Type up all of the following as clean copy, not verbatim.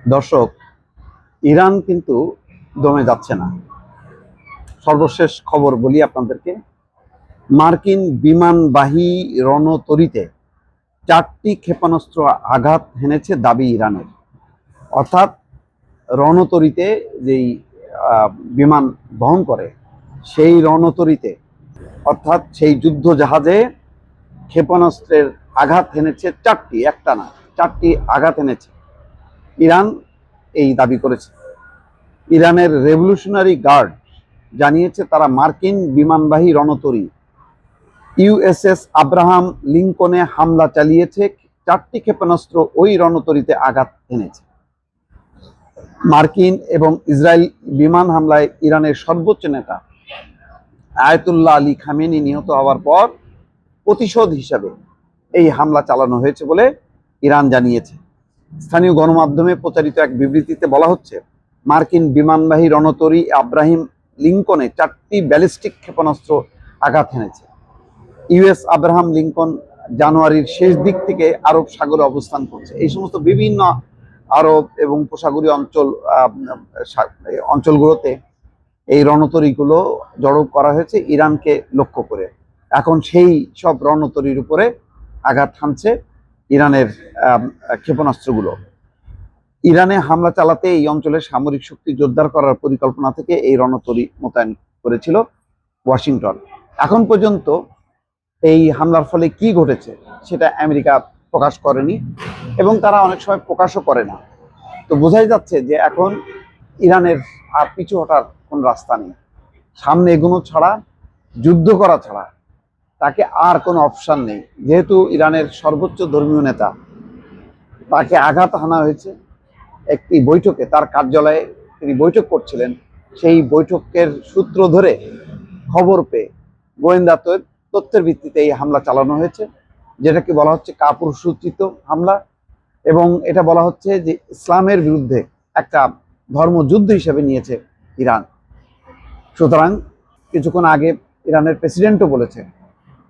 দর্শক, ইরান কিন্তু দমে যাচ্ছে না। সর্বশেষ খবর বলি আপনাদেরকে, মার্কিন বিমানবাহী রণতরীতে 4টি ক্ষেপণাস্ত্র আঘাত হেনেছে দাবি ইরানের। অর্থাৎ রণতরীতে যেই বিমান বহন করে সেই রণতরীতে, অর্থাৎ সেই যুদ্ধ জাহাজে ক্ষেপণাস্ত্রের আঘাত হেনেছে 4টি, একটা না 4টি আঘাত এনেছে। ইরান এই দাবি করেছে। ইরানের রেভলিউশনারি গার্ড জানিয়েছে তারা মার্কিন বিমানবাহী রণতরী ইউএসএস আব্রাহাম লিঙ্কনে হামলা চালিয়েছে। 4টি ক্ষেপণাস্ত্র ওই রণতরীতে আঘাত এনেছে। মার্কিন এবং ইসরায়েল বিমান হামলায় ইরানের সর্বোচ্চ নেতা আয়াতুল্লাহ আলী খামেনি নিহত হওয়ার পর প্রতিশোধ হিসাবে এই হামলা চালানো হয়েছে বলে ইরান জানিয়েছে। স্থানীয় গণমাধ্যমে প্রচারিত এক বিবৃতিতে বলা হচ্ছে, মার্কিন বিমানবাহী রণতরী আব্রাহিম লিঙ্কনে 4টি ব্যালিস্টিক ক্ষেপণাস্ত্র আঘাত হেনেছে। ইউএস আব্রাহাম লিঙ্কন জানুয়ারির শেষ দিক থেকে আরব সাগরে অবস্থান করছে। এই সমস্ত বিভিন্ন আরব এবং উপসাগরীয় অঞ্চলগুলোতে এই রণতরীগুলো জড়ো করা হয়েছে ইরানকে লক্ষ্য করে। এখন সেই সব রণতরীর উপরে আঘাত হানছে ইরানের ক্ষেপণাস্ত্রগুলো। ইরানে হামলা চালাতে এই অঞ্চলের সামরিক শক্তি জোরদার করার পরিকল্পনা থেকে এই রণতরী মোতায়েন করেছিল ওয়াশিংটন। এখন পর্যন্ত এই হামলার ফলে কি ঘটেছে সেটা আমেরিকা প্রকাশ করেনি এবং তারা অনেক সময় প্রকাশও করে না। তো বোঝাই যাচ্ছে যে এখন ইরানের আর পিছু হটার কোনো রাস্তা নেই। সামনে এগোনো ছাড়া, যুদ্ধ করা ছাড়া তাকে আর কোনো অপশন নেই। যেহেতু ইরানের সর্বোচ্চ ধর্মীয় নেতা, তাকে আঘাত হানা হয়েছে একটি বৈঠকে, তার কার্যালয়ে তিনি বৈঠক করছিলেন। সেই বৈঠকের সূত্র ধরে খবর পেয়ে গোয়েন্দা তথ্যের ভিত্তিতে এই হামলা চালানো হয়েছে, যেটাকে বলা হচ্ছে কাপুরুষোচিত হামলা। এবং এটা বলা হচ্ছে যে ইসলামের বিরুদ্ধে একটা ধর্মযুদ্ধ হিসেবে নিয়েছে ইরান। সুতরাং কিছুক্ষণ আগে ইরানের প্রেসিডেন্টও বলেছে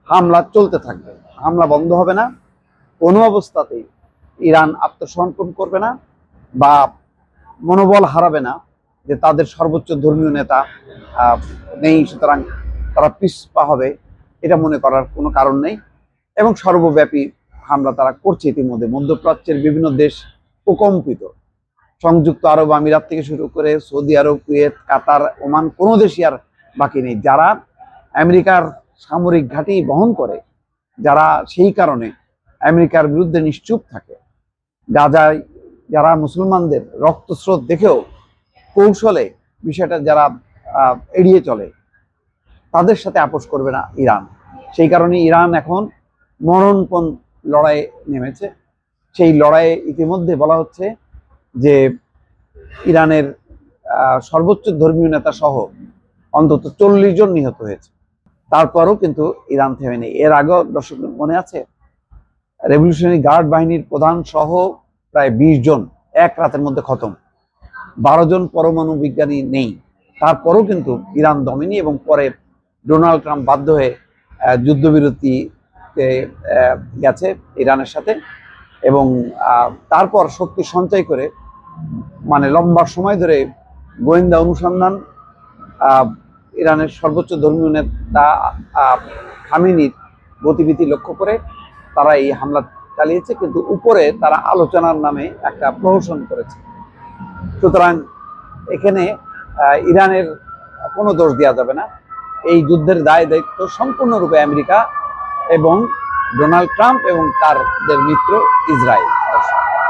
হামলা চলতে থাকবে, হামলা বন্ধ হবে না, কোনো অবস্থাতেই ইরান আত্মসমর্পণ করবে না বা মনোবল হারাবে না যে তাদের সর্বোচ্চ ধর্মীয় নেতা নেই, সুতরাং তারা পিছপা হবে, এটা মনে করার কোনো কারণ নেই। এবং সর্বব্যাপী হামলা তারা করছে ইতিমধ্যে। মধ্যপ্রাচ্যের বিভিন্ন দেশ প্রকম্পিত, সংযুক্ত আরব আমিরাত থেকে শুরু করে সৌদি আরব, কুয়েত, কাতার, ওমান, কোনো দেশই আর বাকি নেই যারা আমেরিকার সামরিক ঘাঁটি বহন করে, যারা সেই কারণে আমেরিকার বিরুদ্ধে নিশ্চুপ থাকে। গাজায় যারা মুসলমানদের রক্তস্রোত দেখেও কৌশলে বিষয়টা যারা এড়িয়ে চলে, তাদের সাথে আপোষ করবে না ইরান। সেই কারণে ইরান এখন মরণপণ লড়াইয়ে নেমেছে। সেই লড়াইয়ে ইতিমধ্যে বলা হচ্ছে যে ইরানের সর্বোচ্চ ধর্মীয় নেতা সহ অন্তত 40 জন নিহত হয়েছে। তারপরও কিন্তু ইরান থেমে নেই। এর আগেও দর্শক মনে আছে, রেভলিউশনারি গার্ড বাহিনীর প্রধান সহ প্রায় 20 জন এক রাতের মধ্যে খতম। 12 জন পরমাণু বিজ্ঞানী নেই। তারপরও কিন্তু ইরান দমেনি এবং পরে ডোনাল্ড ট্রাম্প বাধ্য হয়ে যুদ্ধবিরতিতে গেছে ইরানের সাথে এবং তারপর শক্তি সঞ্চয় করে মানে লম্বা সময় ধরে গোয়েন্দা অনুসন্ধান, ইরানের সর্বোচ্চ ধর্মীয় নেতা খামেনির গতিবিধি লক্ষ্য করে তারা এই হামলা চালিয়েছে। কিন্তু উপরে তারা আলোচনার নামে একটা প্রহসন করেছে। সুতরাং এখানে ইরানের কোনো দোষ দেওয়া যাবে না। এই যুদ্ধের দায় দায়িত্ব সম্পূর্ণরূপে আমেরিকা এবং ডোনাল্ড ট্রাম্প এবং তাদের মিত্র ইসরায়েল।